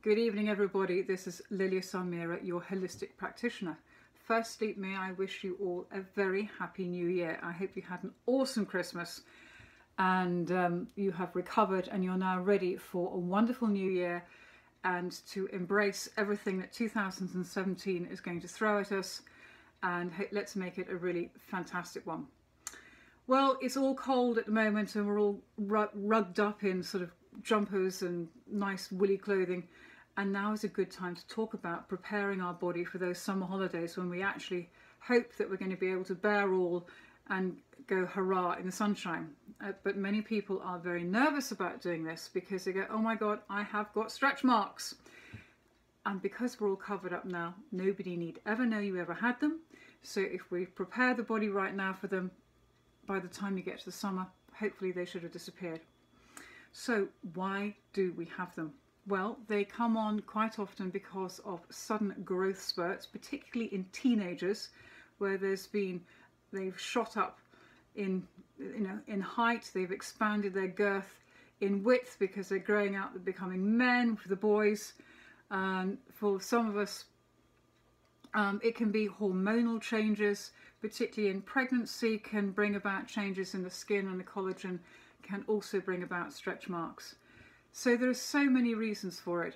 Good evening, everybody. This is Lilia Samira, your holistic practitioner. Firstly, may I wish you all a very happy new year. I hope you had an awesome Christmas and you have recovered and you're now ready for a wonderful new year and to embrace everything that 2017 is going to throw at us, and let's make it a really fantastic one. Well, it's all cold at the moment and we're all rugged up in sort of jumpers and nice woolly clothing, and now is a good time to talk about preparing our body for those summer holidays when we actually hope that we're going to be able to bear all and go hurrah in the sunshine. But many people are very nervous about doing this because they go, oh my god, I have got stretch marks. And because we're all covered up now, nobody need ever know you ever had them. So if we prepare the body right now for them, by the time you get to the summer, hopefully they should have disappeared. So why do we have them? Well, they come on quite often because of sudden growth spurts, particularly in teenagers, where they've shot up in height, they've expanded their girth in width because they're growing out, they're becoming men for the boys. For some of us, it can be hormonal changes, particularly in pregnancy, can bring about changes in the skin, and the collagen can also bring about stretch marks. So there are so many reasons for it,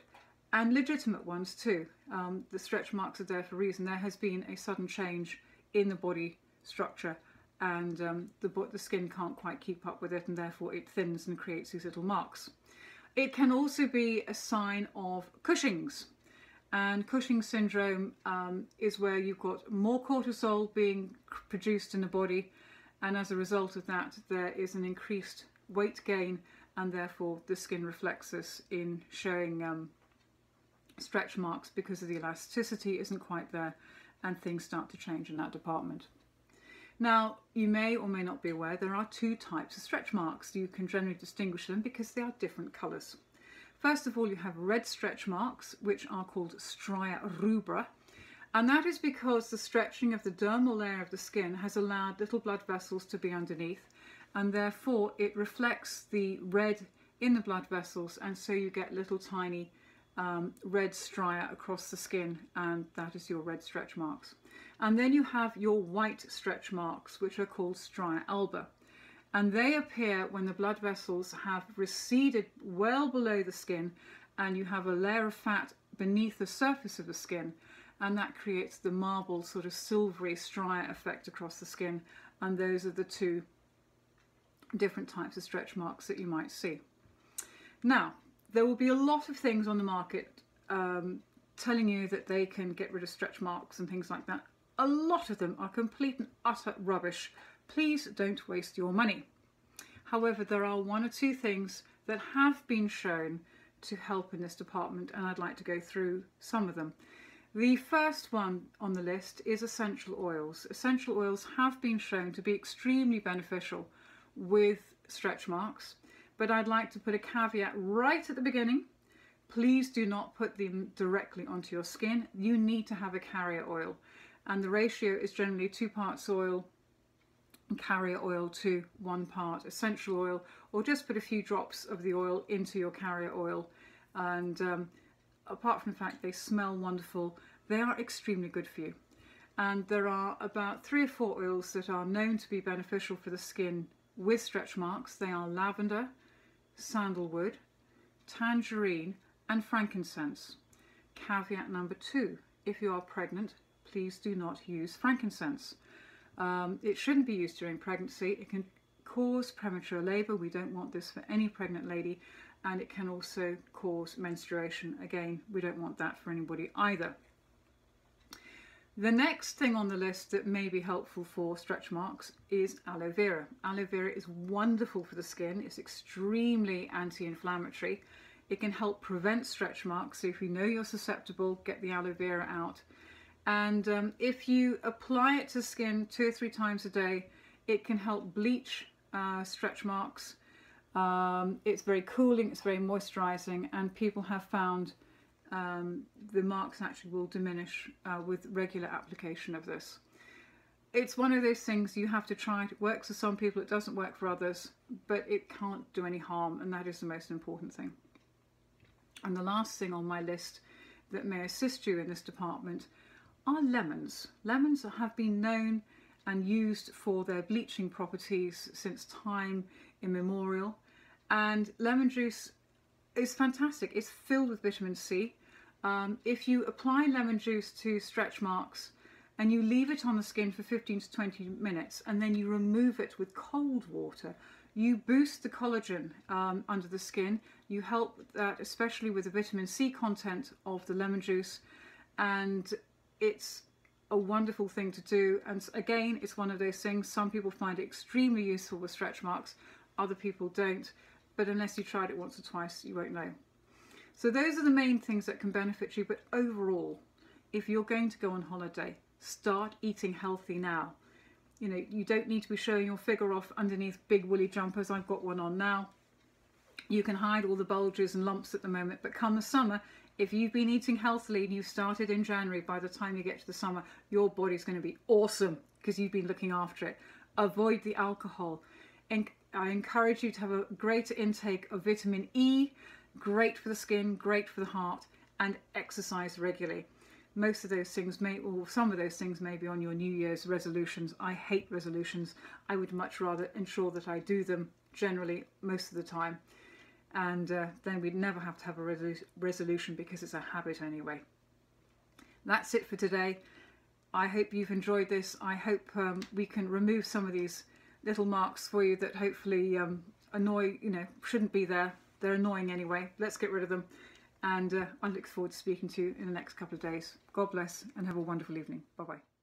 and legitimate ones too. The stretch marks are there for a reason. There has been a sudden change in the body structure, and the skin can't quite keep up with it, and therefore it thins and creates these little marks. It can also be a sign of Cushing's, and Cushing syndrome is where you've got more cortisol being produced in the body, and as a result of that there is an increased weight gain, and therefore the skin reflects this in showing stretch marks because of the elasticity isn't quite there, and things start to change in that department. Now, you may or may not be aware there are two types of stretch marks. You can generally distinguish them because they are different colours. First of all, you have red stretch marks, which are called stria rubra, and that is because the stretching of the dermal layer of the skin has allowed little blood vessels to be underneath, and therefore it reflects the red in the blood vessels, and so you get little tiny red stria across the skin, and that is your red stretch marks. And then you have your white stretch marks, which are called stria alba, and they appear when the blood vessels have receded well below the skin and you have a layer of fat beneath the surface of the skin, and that creates the marble sort of silvery stria effect across the skin, and those are the two different types of stretch marks that you might see. Now, there will be a lot of things on the market telling you that they can get rid of stretch marks and things like that. A lot of them are complete and utter rubbish. Please don't waste your money. However, there are one or two things that have been shown to help in this department, and I'd like to go through some of them. The first one on the list is essential oils. Essential oils have been shown to be extremely beneficial with stretch marks, but I'd like to put a caveat right at the beginning. Please do not put them directly onto your skin. You need to have a carrier oil, and the ratio is generally 2 parts oil and carrier oil to 1 part essential oil, or just put a few drops of the oil into your carrier oil. And apart from the fact they smell wonderful, they are extremely good for you. And there are about 3 or 4 oils that are known to be beneficial for the skin with stretch marks. They are lavender, sandalwood, tangerine and frankincense. Caveat number 2, if you are pregnant, please do not use frankincense. It shouldn't be used during pregnancy. It can cause premature labour. We don't want this for any pregnant lady, and it can also cause menstruation. Again, we don't want that for anybody either. The next thing on the list that may be helpful for stretch marks is aloe vera. Aloe vera is wonderful for the skin. It's extremely anti-inflammatory. It can help prevent stretch marks. So if you know you're susceptible, get the aloe vera out. And if you apply it to skin 2 or 3 times a day, it can help bleach stretch marks. It's very cooling, it's very moisturizing, and people have found the marks actually will diminish with regular application of this. It's one of those things you have to try. It works for some people, it doesn't work for others, but it can't do any harm, and that is the most important thing. And the last thing on my list that may assist you in this department are lemons. Lemons have been known and used for their bleaching properties since time immemorial. And lemon juice is fantastic. It's filled with vitamin C. If you apply lemon juice to stretch marks and you leave it on the skin for 15 to 20 minutes and then you remove it with cold water, you boost the collagen under the skin. You help that, especially with the vitamin C content of the lemon juice, and it's a wonderful thing to do. And again, it's one of those things, some people find it extremely useful with stretch marks, other people don't, but unless you tried it once or twice, you won't know. So those are the main things that can benefit you. But overall, if you're going to go on holiday, start eating healthy now. You know, you don't need to be showing your figure off underneath big woolly jumpers. I've got one on now. You can hide all the bulges and lumps at the moment, but come the summer, if you've been eating healthily and you started in January, by the time you get to the summer, your body's going to be awesome because you've been looking after it. Avoid the alcohol. And I encourage you to have a greater intake of vitamin E, great for the skin, great for the heart, and exercise regularly. Most of those things may, or some of those things may be on your New Year's resolutions. I hate resolutions. I would much rather ensure that I do them generally most of the time. And then we'd never have to have a resolution because it's a habit anyway. That's it for today. I hope you've enjoyed this. I hope we can remove some of these little marks for you that hopefully annoy, shouldn't be there. They're annoying anyway. Let's get rid of them. And I look forward to speaking to you in the next couple of days. God bless and have a wonderful evening. Bye-bye.